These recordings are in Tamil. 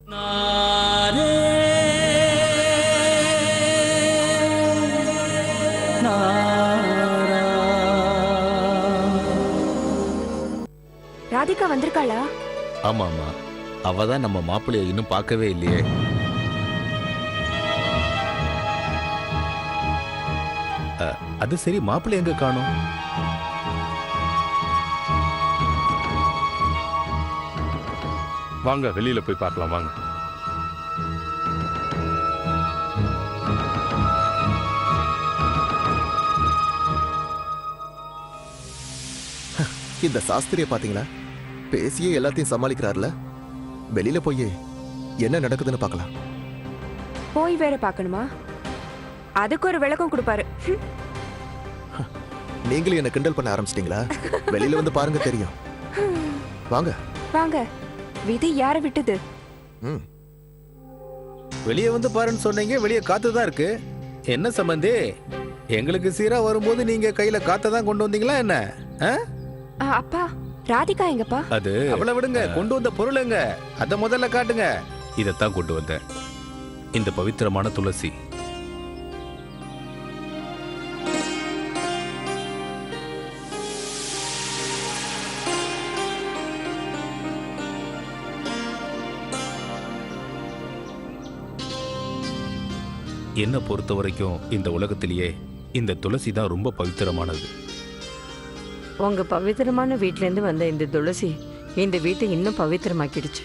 ராதிகா வந்திருக்காளா? ஆமா ஆமா, அவதான் நம்ம மாப்பிள்ளைய இன்னும் பார்க்கவே இல்லையே. அது சரி, மாப்பிள்ளை எங்க காணோம்? வாங்க வெளியில போய் பார்க்கலாம் வாங்க. இந்த சாஸ்திரிய பாத்தீங்களா? பேசியே எல்லாத்தையும் சமாளிக்கிறார்ல. வெளியில போய் என்ன நடக்குதுன்னு பார்க்கலாம். போய் வேற பார்க்கணுமா? அதுக்கு ஒரு விளக்கம் கொடுப்பாரு. நீங்களும் என்ன கிண்டல் பண்ண ஆரம்பிச்சிட்டீங்களா? வெளியில வந்து பாருங்க, தெரியும். வாங்க வாங்க. விதி யார விட்டது? வெளியே வந்து பாருன்னு சொன்னீங்க, வெளியே காத்து தான் இருக்கு. என்ன சம்பந்தி, எங்களுக்கு சீரா வரும்போது நீங்க கையில காத்த தான் கொண்டு வந்தீங்களா என்ன? அப்பா, ராதிகா எங்கப்பா? அது அவளை விடுங்க, கொண்டு வந்த பொருள் எங்க அத முதல்ல காட்டுங்க. இதத்தான் கொண்டு வந்தேன், இந்த பவித்திரமான துளசி. என்னை பொறுத்த வரைக்கும் இந்த உலகத்திலேயே இந்த துளசி தான் ரொம்ப பவித்திரமானது. உங்க பவித்திரமான வீட்ல இருந்து வந்த இந்த துளசி இந்த வீட்டை இன்னும் பவித்திரமாக்கிடுச்சு.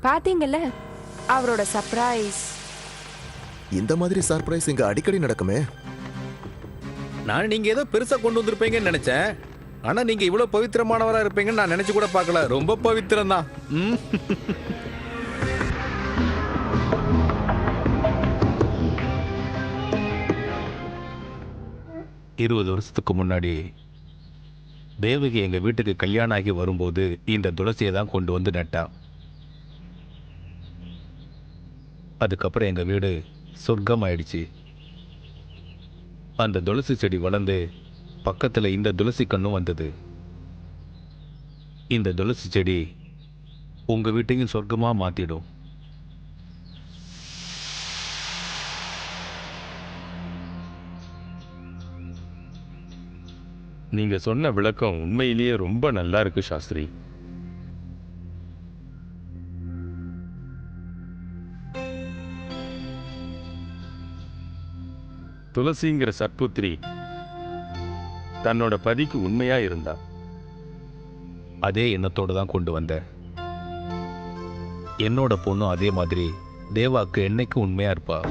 பாத்தீங்கல்ல அவரோட சர்ப்ரைஸ். இந்த மாதிரி சர்ப்ரைஸ் இங்க அடிக்கடி நடக்குமே. நான் நீங்க ஏதோ பெருசா கொண்டு வந்திருப்பீங்கன்னு நினைச்சேன். ஆனா நீங்க இவ்வளவு பவித்திரமானவரா இருப்பீங்கன்னு நான் நினைச்சு கூட பார்க்கல. ரொம்ப பவித்திரம் தான். 20 வருஷத்துக்கு முன்னாடி தேவகி எங்க வீட்டுக்கு கல்யாணம் ஆகி வரும்போது இந்த துளசியை தான் கொண்டு வந்து நட்டா. அதுக்கப்புறம் எங்க வீடு சொர்க்கம் ஆயிடுச்சு. அந்த துளசி செடி வளர்ந்து பக்கத்துல இந்த துளசி கண்ணும் வந்தது. இந்த துளசி செடி உங்க வீட்டையும் சொர்க்கமா மாத்திடும். நீங்க சொன்ன விளக்கம் உண்மையிலேயே ரொம்ப நல்லா இருக்கு சாஸ்திரி. துளசிங்கிற சத்புத்திரி தன்னோட பதிக்கு உண்மையா இருந்தா. அதே எண்ணத்தோடு தான் கொண்டு வந்தேன். என்னோட பொண்ணும் அதே மாதிரி தேவாக்கு என்னைக்கும் உண்மையா இருப்பா.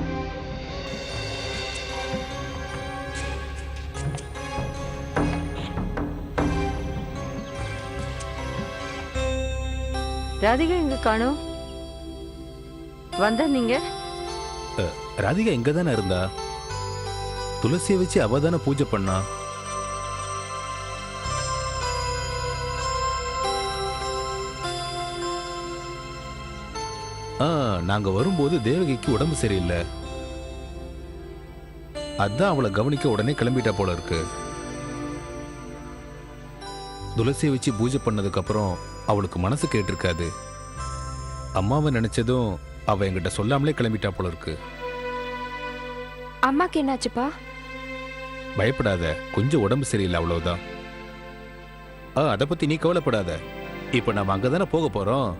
ராதிகா எங்க காணோம்? வந்தா நீங்க? ராதிகா எங்க தானே இருந்தா? துளசியை வச்சு அவ தானே பூஜை பண்ணா. நாங்க வரும்போது தேவகிக்கு உடம்பு சரியில்லை. அதான் அவளை கவனிக்க உடனே கிளம்பிட்டா போல இருக்கு. துளசியை வச்சு பூஜை பண்ணதுக்கு அப்புறம் அவளுக்கு மனசு கேட்டிருக்காது. அம்மாவை நினைச்சதும் அவ என்கிட்ட சொல்லாமலே கிளம்பிட்டா போல இருக்கு. அம்மாக்கு என்னாச்சுப்பா? பயப்படாத, கொஞ்சம் உடம்பு சரியில்லை, அவ்வளவுதான். அதை பத்தி நீ கவலைப்படாத. இப்ப நாம அங்கதானே போக போறோம்.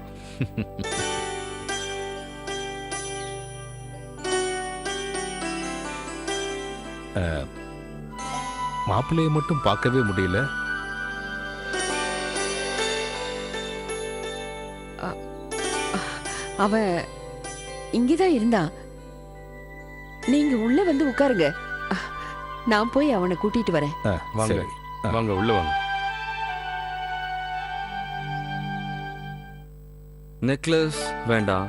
மாப்பிள்ளையை மட்டும் பார்க்கவே முடியல. அவன் இங்கதான் இருந்தான். நீங்க உள்ள வந்து உட்காருங்க, நான் போய் அவனை கூட்டிட்டு வரேன். வாங்க வாங்க, உள்ள வாங்க. நெக்லஸ் வேண்டாம்,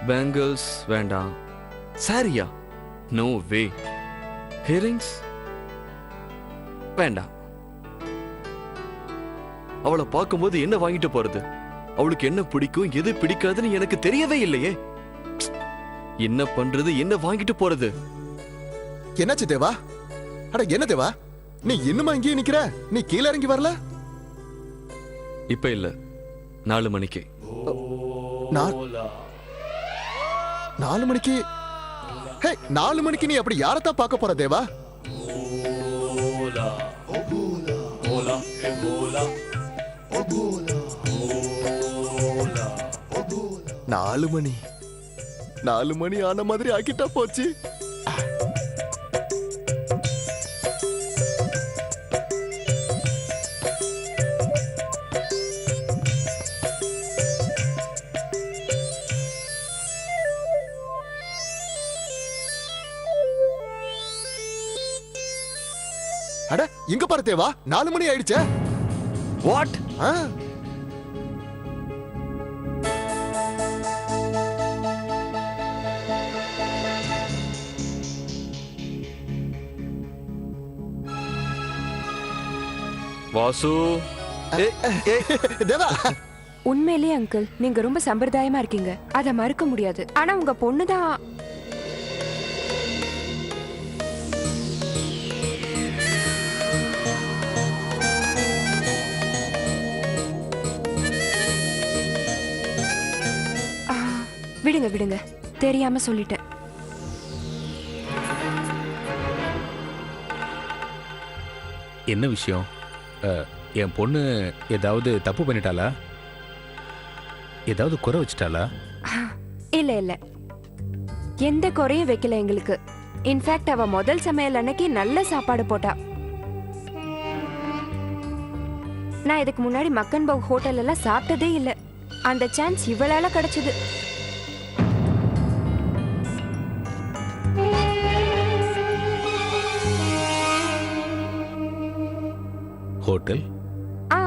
பேங்கிள்ஸ் வேண்டாம், சாரியா நோ வே, ஹியரிங்ஸ் வேண்டாம். அவளை பார்க்கும்போது என்ன வாங்கிட்டு போறது? அவளுக்கு என்ன பிடிக்கும் எது பிடிக்காதுன்னு எனக்கு தெரியவே இல்லையே. என்ன பண்றது, என்ன வாங்கிட்டு போறது? என்னாச்சு தேவா? அட என்ன தேவா, நீ இன்னுமா இங்கேயே நிக்கிற? நீ கீழே இறங்கி வரல? இப்ப இல்ல, 4 மணிக்கு. 4 மணிக்கு? ஹே, 4 மணிக்கு நீ அப்படி யாரத்தான் பார்க்க போற தேவா? 4 மணி 4 மணி ஆன மாதிரி ஆக்கிட்டா போச்சு. அட இங்க பாரு தேவா, 4 மணி ஆயிடுச்சே. வாட்? ஆ, வாசு. தேவா உண்மையிலேயே அங்கிள் நீங்க ரொம்ப சம்பிரதாயமா இருக்கீங்க, அதை மறுக்க முடியாது. ஆனா உங்க பொண்ணுதான். ஆ, விடுங்க விடுங்க, தெரியாம சொல்லிட்டேன். என்ன விஷயம்? என் பொண்ணு ஏதாவது தப்பு பண்ணிட்டாளா? ஏதாவது குறை வச்சிட்டாளா? இல்ல இல்ல, எந்த குறையும் வைக்கல எங்களுக்கு. இன்ஃபேக்ட் அவ முதல் சமையல் அன்னைக்கு நல்ல சாப்பாடு போட்டா. நான் இதுக்கு முன்னாடி மக்கன் பவ் ஹோட்டல் எல்லாம் சாப்பிட்டதே இல்ல. அந்த சான்ஸ் இவளால கிடைச்சது. ஹோட்டல்? ஆ,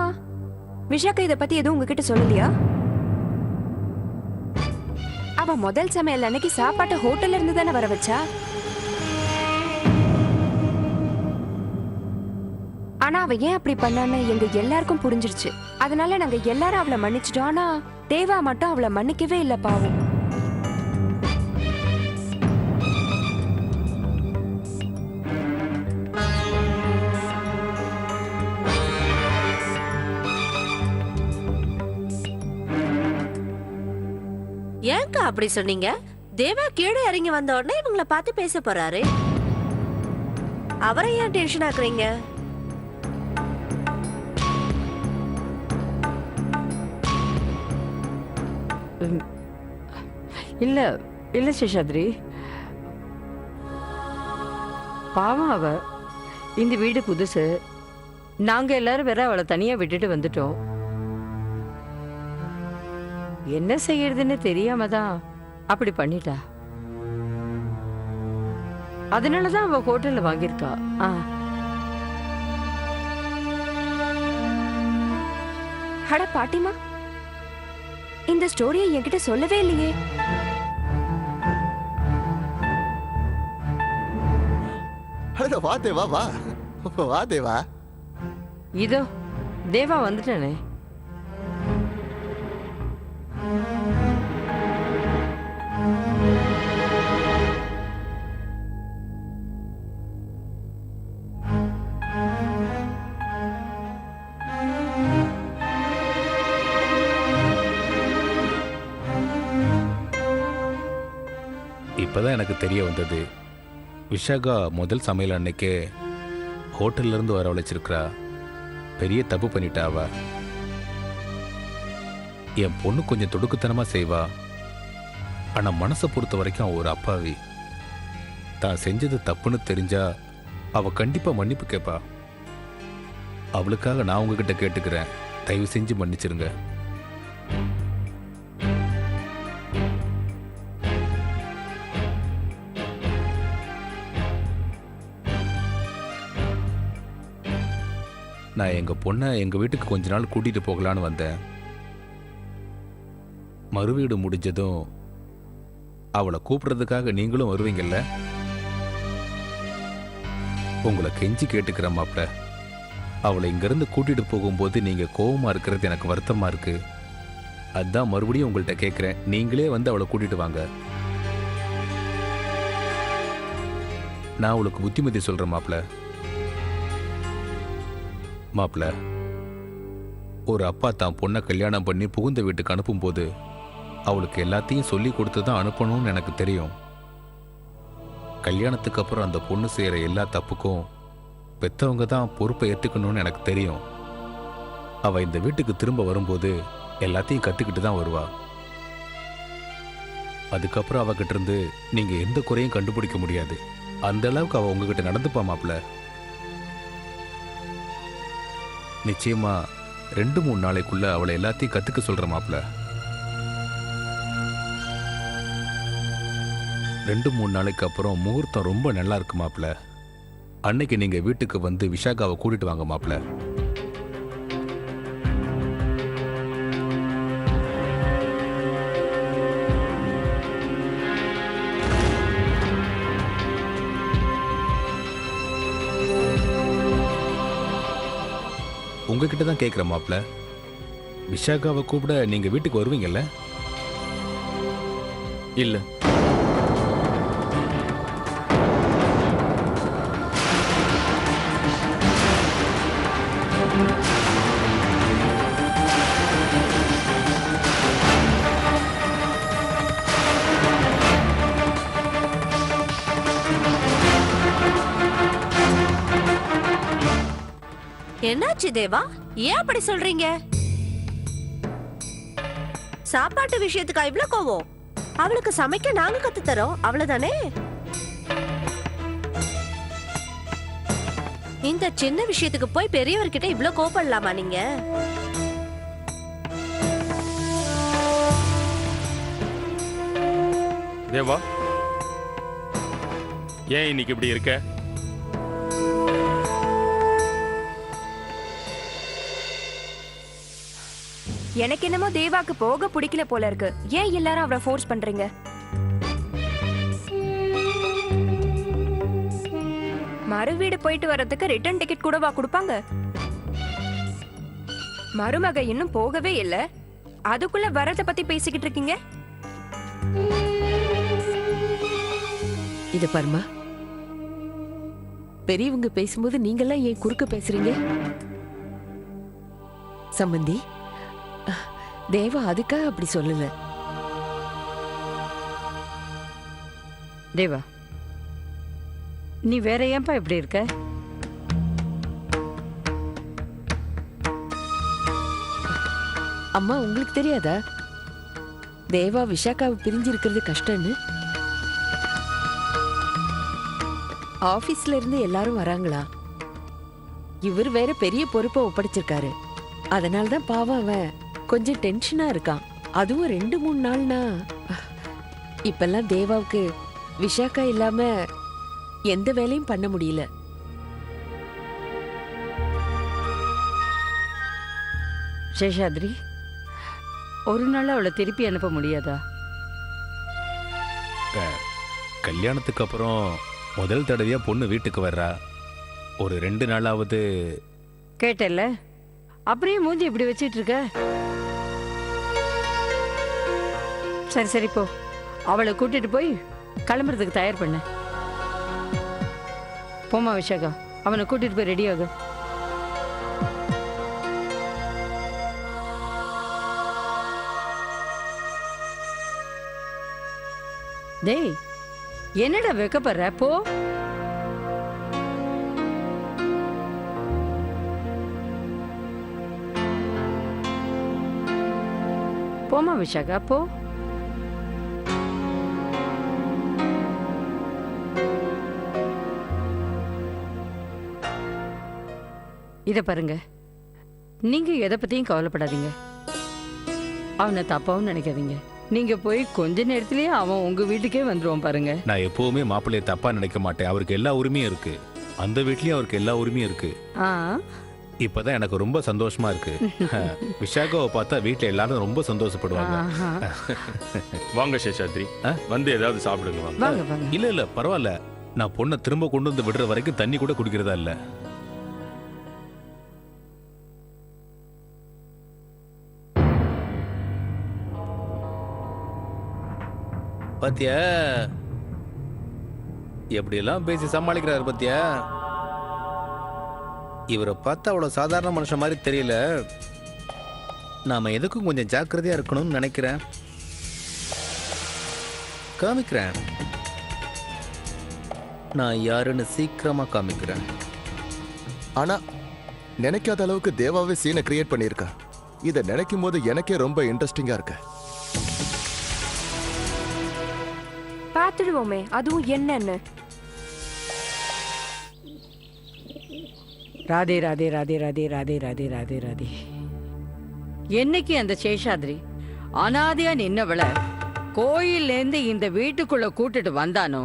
விஷாக்கா இத பத்தி எதுவும் உங்ககிட்ட சொல்லலையா? அவ முதல் சமையல் அன்னைக்கு சாப்பாட்டை ஹோட்டல்ல இருந்து தானே வர வச்சா. ஆனா அவ ஏன் அப்படி பண்ணான்னு எங்க எல்லாருக்கும் புரிஞ்சிருச்சு. அதனால நாங்க எல்லாரும் அவளை மன்னிச்சிட்டோம். ஆனா தேவா மட்டும் அவளை மன்னிக்கவே இல்ல பாவம். ஏன்க்கா அப்படி சொன்னீங்க? தேவா கீழே இறங்கி வந்த உடனே இவங்களை பார்த்து பேச போறாரு. அவரை ஏன் டென்ஷன் ஆக்குறீங்க? இல்ல இல்ல சேஷாத்ரி, பாவம் அவ. இந்த வீடு புதுசு, நாங்க எல்லாரும் வேற அவளை தனியா விட்டுட்டு வந்துட்டோம். என்ன செய்யறதுன்னு தெரியாம தான் அப்படி பண்ணிட்டா. அதனாலதான் அவ ஹோட்டல்ல வாங்கியிருக்கா. அட பாட்டிமா, இந்த ஸ்டோரியை என்கிட்ட சொல்லவே இல்லையே. அட வா தேவா, வா வா தேவா. இதோ தேவா வந்துட்டானே. இப்பதான் எனக்கு தெரிய வந்தது, விஷாகா முதல் சமையல் அன்னைக்கே ஹோட்டல்ல இருந்து வரவழைச்சிருக்கிறா. பெரிய தப்பு பண்ணிட்டா அவ. என் பொண்ணு கொஞ்சம் துடுக்குத்தனமா செய்வா, ஆனா மனசை பொறுத்த வரைக்கும் அவ ஒரு அப்பாவி. தான் செஞ்சது தப்புன்னு தெரிஞ்சா அவ கண்டிப்பா மன்னிப்பு கேட்பா. அவளுக்காக நான் உங்ககிட்ட கேட்டுக்கிறேன், தயவு செஞ்சு மன்னிச்சிருங்க. நான் எங்க பொண்ணை எங்க வீட்டுக்கு கொஞ்ச நாள் கூட்டிட்டு போகலான்னு வந்தேன். மறுவீடு முடிஞ்சதும் அவளை கூப்பிடுறதுக்காக நீங்களும் வருவீங்கல்ல? உங்களை கெஞ்சி கேட்டுக்கிற மாப்ள, அவளை இங்கிருந்து கூட்டிட்டு போகும்போது நீங்க கோவமா இருக்கிறது எனக்கு வருத்தமா இருக்கு. அதான் மறுபடியும் உங்கள்கிட்ட கேட்கிறேன், நீங்களே வந்து அவளை கூட்டிட்டு வாங்க. நான் அவளுக்கு புத்திமதி சொல்றேன் மாப்ள. ஒரு அப்பா தான் பொண்ணை கல்யாணம் பண்ணி புகுந்த வீட்டுக்கு அனுப்பும்போது அவளுக்கு எல்லாத்தையும் சொல்லி கொடுத்து தான் அனுப்பணும்னு எனக்கு தெரியும். கல்யாணத்துக்கு அப்புறம் அந்த பொண்ணு செய்கிற எல்லா தப்புக்கும் பெற்றவங்க தான் பொறுப்பை ஏற்றுக்கணும்னு எனக்கு தெரியும். அவள் இந்த வீட்டுக்கு திரும்ப வரும்போது எல்லாத்தையும் கற்றுக்கிட்டு தான் வருவா. அதுக்கப்புறம் அவகிட்ட இருந்து நீங்கள் எந்த குறையும் கண்டுபிடிக்க முடியாது. அந்த அளவுக்கு அவள் உங்ககிட்ட நடந்துப்பா மாப்பிள்ள. நிச்சயமா 2-3 நாளைக்குள்ள அவளை எல்லாத்தையும் கற்றுக்க சொல்கிற மாப்பிள்ள. 2-3 நாளைக்கு அப்புறம் முகூர்த்தம் ரொம்ப நல்லா இருக்கு மாப்பிள்ள. அன்னைக்கு நீங்க வீட்டுக்கு வந்து விஷாகாவை கூட்டிட்டு வாங்க மாப்பிள்ள. உங்ககிட்ட தான் கேட்குறேன் மாப்பிள்ள. விஷாகாவை கூப்பிட நீங்க வீட்டுக்கு வருவீங்கல்ல? இல்ல. என்னாச்சு தேவா, ஏன் அப்படி சொல்றீங்க? சாப்பாட்டு விஷயத்துக்கு இவ்ளோ கோவம்? அவளுக்கு சமைக்க நாங்க கத்து தரோம், அவ்வளவுதானே? இந்த சின்ன விஷயத்துக்கு போய் பெரியவர்கிட்ட இவ்ளோ கோபப்படலாமா நீங்க? தேவா, ஏன் இன்னைக்கு இப்படி இருக்க? எனக்கு என்னமோ தேவாக்கு போக பிடிக்கல போல இருக்கு. ஏன் எல்லாரும் அவரை ஃபோர்ஸ் பண்றீங்க? மறு வீடு போயிட்டு வர்றதுக்கு ரிட்டர்ன் டிக்கெட் கூடவா கொடுப்பாங்க? மருமக இன்னும் போகவே இல்ல, அதுக்குள்ள வரத பத்தி பேசிக்கிட்டு இருக்கீங்க. இத பாருமா, பெரியவங்க பேசும்போது நீங்கெல்லாம் ஏன் குறுக்க பேசுறீங்க? சம்பந்தி, தேவா அதுக்காக அப்படி சொல்லல. தேவா, நீ வேற ஏன்பா இப்படி இருக்க? அம்மா, உங்களுக்கு தெரியாதா தேவா விஷாக்காவை பிரிஞ்சு இருக்கிறது கஷ்டம்னு? ஆபீஸ்ல இருந்து எல்லாரும் வராங்களா? இவர் வேற பெரிய பொறுப்பை ஒப்படைச்சிருக்காரு. அதனால்தான் பாவம் அவன் கொஞ்சம் டென்ஷனா இருக்கான். அதுவும் 2-3 நாள்னா. இப்பெல்லாம் தேவாவுக்கு விஷாக்கா இல்லாம எந்த வேலையும் பண்ண முடியல. சேஷாத்ரி, ஒரு நாள் அவளை திருப்பி அனுப்ப முடியாதா? கல்யாணத்துக்கு அப்புறம் முதல் தடவையா பொண்ணு வீட்டுக்கு வர்றா. ஒரு 2 நாளாவது. கேட்டல்ல, அப்படியே மூஞ்சி இப்படி வச்சிட்டு இருக்க. சரி சரி போ, அவளை கூட்டிட்டு போய் கிளம்புறதுக்கு தயார் பண்ண. போமா விஷாகா, அவனை கூட்டிட்டு போய் ரெடி ஆகு. டேய், என்னடா வெக்கப்படுற? போ. போமா விஷாகா, போ. இத பாருங்க, நீங்க எதை பத்தியும் கவலைப்படாதீங்க. அவனை தப்பாவும் நினைக்காதீங்க. நீங்க போய் கொஞ்ச நேரத்திலேயே அவன் உங்க வீட்டுக்கே வந்துருவான் பாருங்க. நான் எப்பவுமே மாப்பிள்ளைய தப்பா நினைக்க மாட்டேன். அவருக்கு எல்லா உரிமையும் இருக்கு. அந்த வீட்லயும் அவருக்கு எல்லா உரிமையும் இருக்கு. இப்பதான் எனக்கு ரொம்ப சந்தோஷமா இருக்கு. விஷாகாவை பார்த்தா வீட்டுல எல்லாரும் ரொம்ப சந்தோஷப்படுவாங்க. வாங்க சேஷாத்ரி, வந்து ஏதாவது சாப்பிடுங்க. வாங்க வாங்க. இல்ல இல்ல பரவாயில்ல, நான் பொண்ணை திரும்ப கொண்டு வந்து விடுற வரைக்கும் தண்ணி கூட குடிக்கிறதா இல்ல. பாத்தியா எப்படி எல்லாம் பேசி சமாளிக்கிறாரு பாத்தியா? இவரை பார்த்தா அவ்வளவு சாதாரண மனுஷன் மாதிரி தெரியல. நாம எதுக்கும் கொஞ்சம் ஜாக்கிரதையா இருக்கணும்னு நினைக்கிறேன். காமிக்கிறேன். நான் யாருன்னு சீக்கிரமா காமிக்கிறேன். ஆனா நினைக்காத அளவுக்கு தேவாவே சீனை கிரியேட் பண்ணியிருக்கா. இதை நினைக்கும் போது எனக்கே ரொம்ப இன்ட்ரெஸ்டிங்கா இருக்கு. பார்த்துடுவோமே அதுவும் என்னன்னு. ராதே ராதே ராதே ராதே ராதே ராதே ராதே ராதே. என்னைக்கு அந்த சேஷாத்ரி அனாதையா நின்னவள கோயிலேருந்து இந்த வீட்டுக்குள்ள கூட்டிட்டு வந்தானோ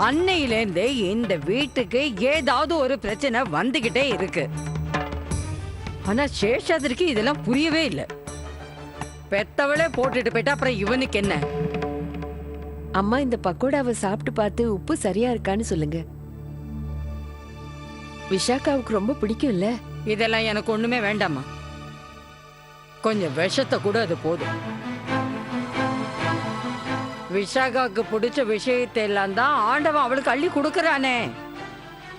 அன்னையிலேருந்து இந்த வீட்டுக்கு ஏதாவது ஒரு பிரச்சனை வந்துகிட்டே இருக்கு. ஆனா சேஷாத்ரிக்கு இதெல்லாம் புரியவே இல்லை. பெத்தவளே போட்டுட்டு போயிட்டா அப்புறம் இவனுக்கு என்ன? அம்மா இந்த பக்கோடாவை சாப்பிட்டு பார்த்து உப்பு சரியா இருக்கான்னு சொல்லுங்க. விஷாக்காவுக்கு ரொம்ப பிடிக்கும்ல. இதெல்லாம் எனக்கு ஒண்ணுமே வேண்டாமா. கொஞ்சம் விஷத்தை கூட அது போதும். விஷாகாவுக்கு பிடிச்ச விஷயத்தை எல்லாம் தான் ஆண்டவன் அவளுக்கு அள்ளி கொடுக்கறானே.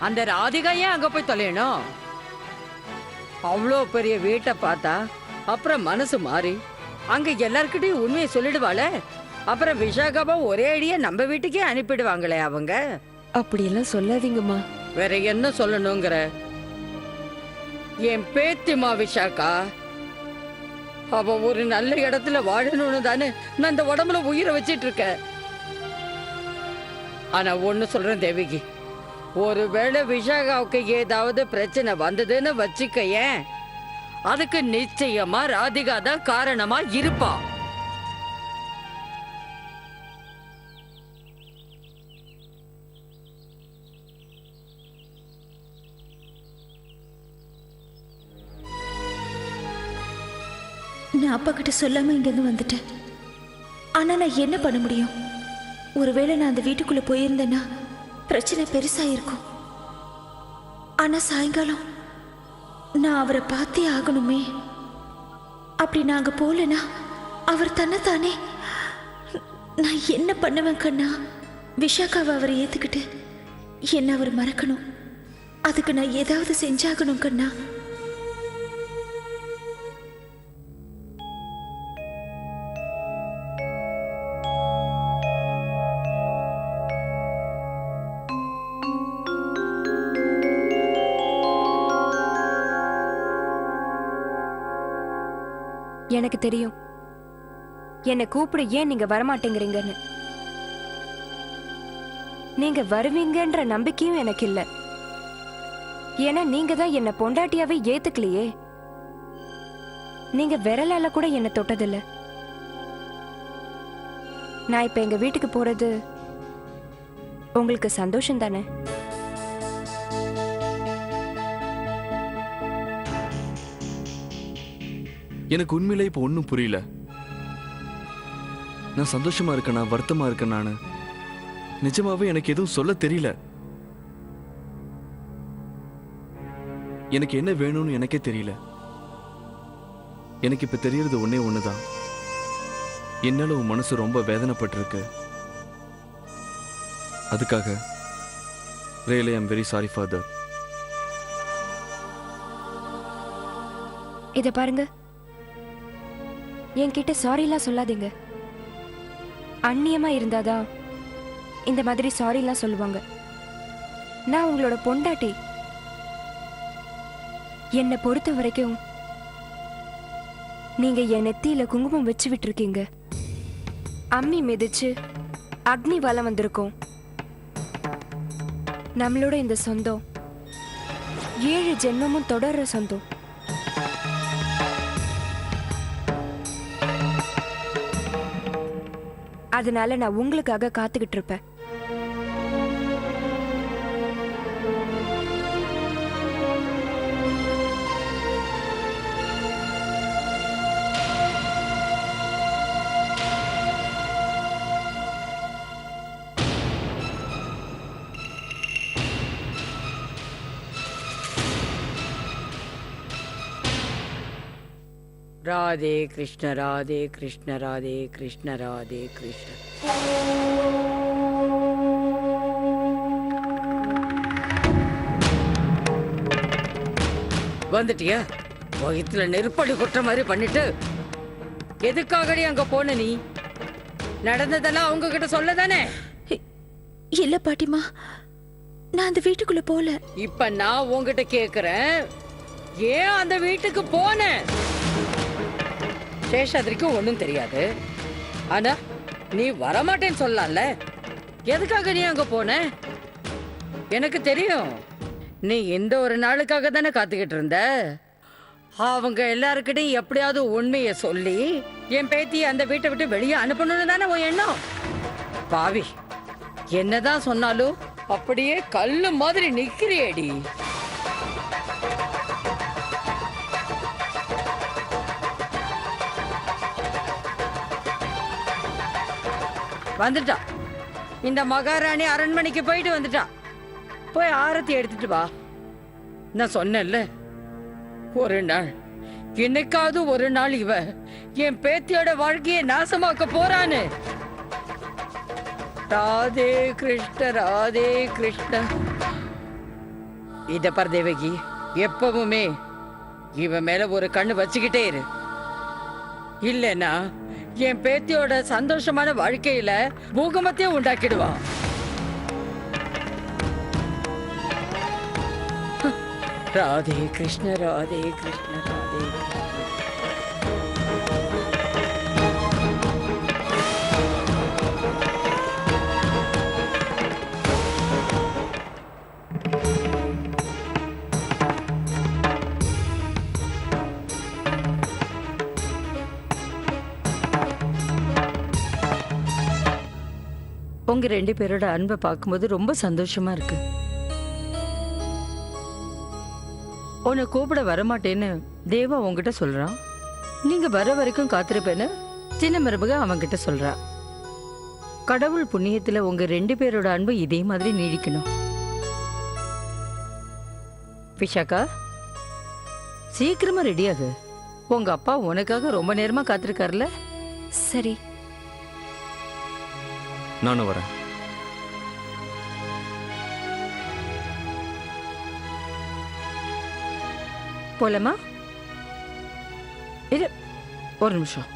அந்த ராதிகா ஏன் அங்க போய் தொலையணும்? அவ்வளோ பெரிய வீட்டை பார்த்தா அப்புறம் மனசு மாறி அங்க எல்லார்கிட்டையும் உண்மையை சொல்லிடுவாளே. அப்புறம் விஷாகாவை ஒரே அடியா நம்ம வீட்டுக்கே அனுப்பிடுவாங்களே அவங்க. அப்படியெல்லாம் சொல்லாதீங்கம்மா. வேற என்ன சொல்லணுங்கிற? என் பேத்திமா விஷாக்கா, அவ ஒரு நல்ல இடத்துல வாழணும்னு தானே நான் இந்த உடம்புல உயிரை வச்சிட்டு இருக்கேன். ஆனா ஒண்ணு சொல்றேன் தேவிகி, ஒருவேளை விஷாகாவுக்கு ஏதாவது பிரச்சனை வந்ததுன்னு வச்சுக்கயேன், அதுக்கு நிச்சயமா ராதிகா தான் காரணமா இருப்பா. நான் அப்பா கிட்ட சொல்லாம இங்கிருந்து வந்துட்டேன். ஆனா நான் என்ன பண்ண முடியும்? ஒருவேளை நான் அந்த வீட்டுக்குள்ள போயிருந்தேன்னா பிரச்சனை பெருசா இருக்கும். ஆனா சாயங்காலம் நான் அவரை பார்த்தே ஆகணுமே. அப்படி நான் அங்க போலனா அவர் தன்னைத்தானே. நான் என்ன பண்ணுவேன் கண்ணா? விஷாக்காவை அவரை ஏத்துக்கிட்டு என்ன அவர் மறக்கணும். அதுக்கு நான் ஏதாவது செஞ்சாகணும் கண்ணா. எனக்கு தெரியும் என்னை கூப்பிட ஏன் நீங்க வரமாட்டேங்கிறீங்கன்னு. நீங்க வருவீங்கன்ற நம்பிக்கையும் எனக்கு இல்ல. ஏன்னா நீங்க தான் என்ன பொண்டாட்டியாவே ஏத்துக்கலையே. நீங்க விரலால கூட என்ன தொட்டதில்ல. நான் இப்ப எங்க வீட்டுக்கு போறது உங்களுக்கு சந்தோஷம் தானே? எனக்கு உண்மையிலே இப்போ ஒன்றும் புரியல. நான் சந்தோஷமா இருக்கேனா வருத்தமா இருக்கேன்? நான் நிஜமாவே எனக்கு எதுவும் சொல்ல தெரியல. எனக்கு என்ன வேணும்னு எனக்கே தெரியல. எனக்கு இப்ப தெரியறது ஒன்னே ஒண்ணுதான். என்னால உன் மனசு ரொம்ப வேதனைப்பட்டிருக்கு. அதுக்காக really I am very sorry for that. இத பாருங்க, என்கிட்ட சாரிலாம் சொல்லாதீங்க. அந்நியமா இருந்தாதான் இந்த மாதிரி சாரிலாம் சொல்லுவாங்க. நான் உங்களோட பொண்டாட்டி. என்னை பொறுத்த வரைக்கும் நீங்க என் நெத்தியில குங்குமம் வச்சு விட்டுருக்கீங்க. அம்மி மிதிச்சு அக்னி வலம் வந்திருக்கோம். நம்மளோட இந்த சொந்தம் 7 ஜென்மமும் தொடர்ற சொந்தம். அதனால நான் உங்களுக்காக காத்துக்கிட்டு இருப்பேன். ராதே கிருஷ்ண ராதே கிருஷ்ண ராதே கிருஷ்ண ராதே கிருஷ்ண. வந்துட்டியா? வயிற்றுல நெருப்படி குற்ற மாதிரி பண்ணிட்டு எதுக்காகடி அங்க போன நீ? நடந்ததெல்லாம் அவங்க கிட்ட சொல்லதானே? இல்ல பாட்டிமா, நான் அந்த வீட்டுக்குள்ள போல. இப்ப நான் உன்கிட்ட கேக்குறேன், ஏன் அந்த வீட்டுக்கு போன? சேஷாதிரிக்கு ஒண்ணும் தெரியாது, ஆனா நீ வரமாட்டேன்னு சொல்லலாம்ல. எதுக்காக நீ அங்க போன? எனக்கு தெரியும், நீ இந்த ஒரு நாளுக்காக தானே காத்துக்கிட்டு இருந்த. அவங்க எல்லாருக்கிட்டையும் எப்படியாவது உண்மையை சொல்லி என் பேத்தியை அந்த வீட்டை விட்டு வெளியே அனுப்பணும்னு தானே உன் எண்ணம். பாவி, என்னதான் சொன்னாலும் அப்படியே கல்லு மாதிரி நிக்கிறியேடி. வந்துட்டா இந்த மகாராணி, அரண்மனைக்கு போயிட்டு வந்துட்டா. போய் ஆரத்தி எடுத்துட்டு வா. நான் சொன்னேன்ல, ஒரு நாள், என்னைக்காவது ஒரு நாள் இவ என் பேத்தியோட வாழ்க்கையை நாசமாக்க போறான்னு. ராதே கிருஷ்ண, ராதே கிருஷ்ண. இத பார் தேவகி, எப்பவுமே இவன் மேல ஒரு கண்ணு வச்சுக்கிட்டே இரு. இல்லைன்னா என் பேத்தியோட சந்தோஷமான வாழ்க்கையில பூகம்பத்தையும் உண்டாக்கிடுவான். ராதே கிருஷ்ண, ராதே கிருஷ்ண, ராதே கிருஷ்ண. உங்க ரெண்டு பேரோட அன்பை பார்க்கும்போது ரொம்ப சந்தோஷமா இருக்கு. உன்னை கூப்பிட வரமாட்டேன்னு தேவா உங்ககிட்ட சொல்றான். நீங்க வர வரைக்கும் காத்திருப்பேன்னு சின்ன மருமக அவன்கிட்ட சொல்றா. கடவுள் புண்ணியத்துல உங்க ரெண்டு பேரோட அன்பு இதே மாதிரி நீடிக்கணும். விஷாக்கா, சீக்கிரமா ரெடியாகு. உங்க அப்பா உனக்காக ரொம்ப நேரமா காத்திருக்காருல. சரி. நானும் வரேன். போலாமா? இது ஒரு நிமிஷம்.